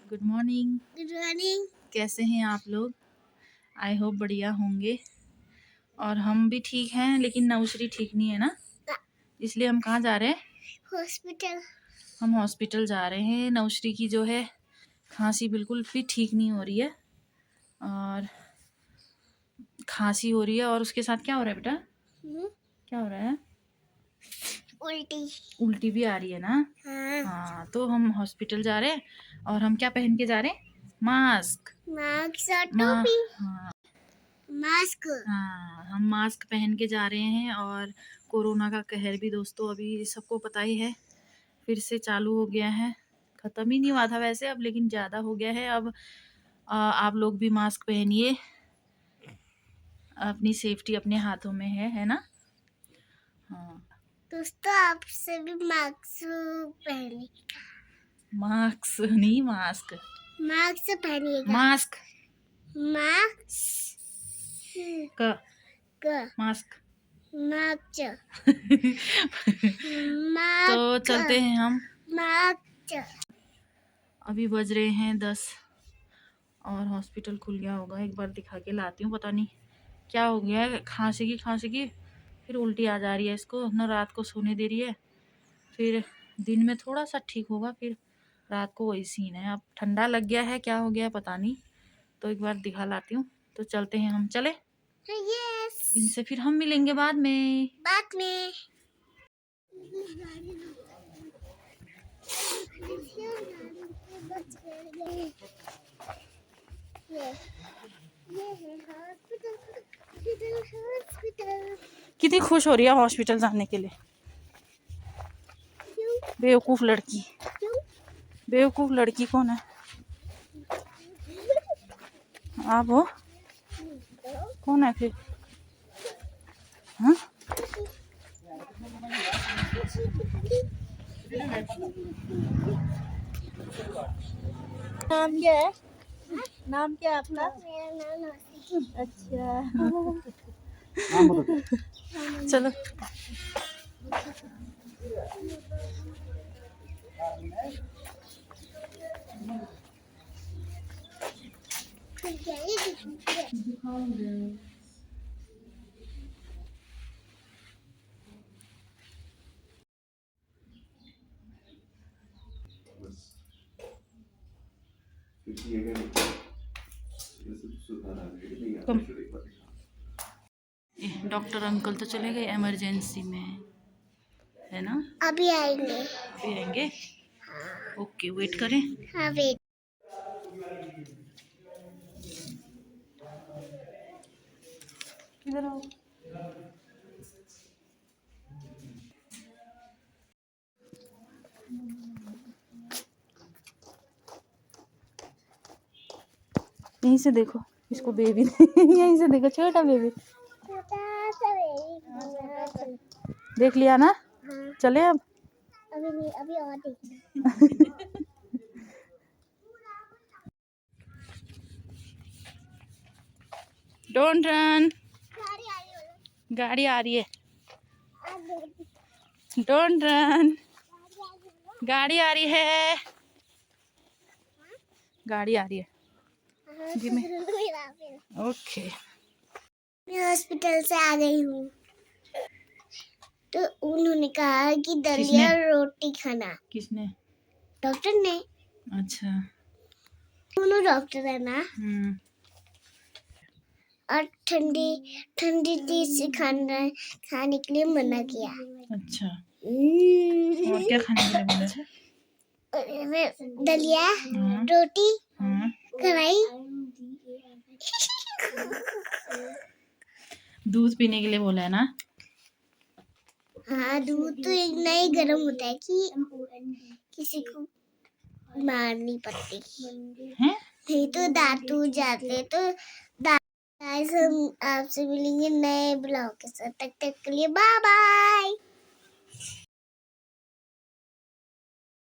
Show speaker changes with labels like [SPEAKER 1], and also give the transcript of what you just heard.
[SPEAKER 1] Good morning.
[SPEAKER 2] Good morning.
[SPEAKER 1] कैसे हैं आप लोग? आई होप बढ़िया होंगे। और हम भी ठीक हैं, लेकिन नौशरी ठीक नहीं है ना, इसलिए हम कहाँ जा रहे हैं?
[SPEAKER 2] हॉस्पिटल।
[SPEAKER 1] हम हॉस्पिटल जा रहे हैं। नौशरी की जो है खांसी बिल्कुल भी ठीक नहीं हो रही है, और खांसी हो रही है, और उसके साथ क्या हो रहा है बेटा? क्या हो रहा है?
[SPEAKER 2] उल्टी।
[SPEAKER 1] उल्टी भी आ रही है ना? हाँ, तो हम हॉस्पिटल जा रहे हैं। और हम क्या पहन के जा रहे हैं? मास्क।
[SPEAKER 2] मास्क और टोपी।
[SPEAKER 1] हाँ
[SPEAKER 2] मास्क।
[SPEAKER 1] हाँ, हम मास्क पहन के जा रहे हैं। और कोरोना का कहर भी दोस्तों अभी सबको पता ही है, फिर से चालू हो गया है। ख़त्म ही नहीं हुआ था वैसे अब, लेकिन ज़्यादा हो गया है अब। आप लोग भी मास्क पहनिए, अपनी सेफ्टी अपने हाथों में है ना? हाँ
[SPEAKER 2] दोस्तों, आपसे भी मास्क पहनिए।
[SPEAKER 1] मास्क नहीं, मास्क।
[SPEAKER 2] मास्क पहनिएगा।
[SPEAKER 1] मास्क
[SPEAKER 2] मास्क
[SPEAKER 1] का
[SPEAKER 2] क
[SPEAKER 1] मास्क।
[SPEAKER 2] मास्क
[SPEAKER 1] तो चलते हैं हम।
[SPEAKER 2] मास्क।
[SPEAKER 1] अभी बज रहे हैं 10, और हॉस्पिटल खुल गया होगा। एक बार दिखा के लाती हूँ, पता नहीं क्या हो गया है। खांसी की फिर उल्टी आ जा रही है इसको ना, रात को सोने दे रही है, फिर दिन में थोड़ा सा ठीक होगा, फिर रात को वही सीन है। अब ठंडा लग गया है, क्या हो गया पता नहीं, तो एक बार दिखा लाती हूँ। तो चलते हैं हम, चले।
[SPEAKER 2] यस।
[SPEAKER 1] इनसे फिर हम मिलेंगे बाद में। कितनी खुश हो रही है हॉस्पिटल जाने के लिए। बेवकूफ लड़की। बेवकूफ लड़की कौन है? आप हो? कौन है फिर? हाँ?
[SPEAKER 2] नाम क्या है? नाम क्या है आपका? मेरा नाम अच्छा।
[SPEAKER 1] चलो। डॉक्टर अंकल तो चले गए इमरजेंसी में, है ना?
[SPEAKER 2] अभी आएंगे।
[SPEAKER 1] अभी आएंगे? ओके, वेट करें।
[SPEAKER 2] हाँ, वेट।
[SPEAKER 1] किधर आओ? यहीं से देखो इसको, बेबी। यहीं से देखो, छोटा बेबी। देख लिया ना?
[SPEAKER 2] हाँ।
[SPEAKER 1] चले अब?
[SPEAKER 2] अभी नहीं, अभी और देखना।
[SPEAKER 1] Don't run. गाड़ी आ रही है। Don't run. गाड़ी आ रही है। गाड़ी आ रही है। ओके।
[SPEAKER 2] मैं हॉस्पिटल से आ गई हूँ, तो उन्होंने कहा कि दलिया रोटी खाना।
[SPEAKER 1] किसने?
[SPEAKER 2] डॉक्टर ने।
[SPEAKER 1] अच्छा,
[SPEAKER 2] दोनों डॉक्टर है ना। और ठंडी ठंडी चीज खाने के लिए मना किया।
[SPEAKER 1] अच्छा। और क्या खाने के लिए बोला है?
[SPEAKER 2] दलिया, रोटी, कढ़ाई।
[SPEAKER 1] दूध पीने के लिए बोला है ना?
[SPEAKER 2] हाँ, दूध तो इतना ही गर्म होता है कि किसी को मार नहीं पड़ती
[SPEAKER 1] है?
[SPEAKER 2] नहीं तो दांत टूट जाते। तो गाइस, हम आपसे मिलेंगे नए ब्लॉग के साथ। तब तक के लिए बाय बाय।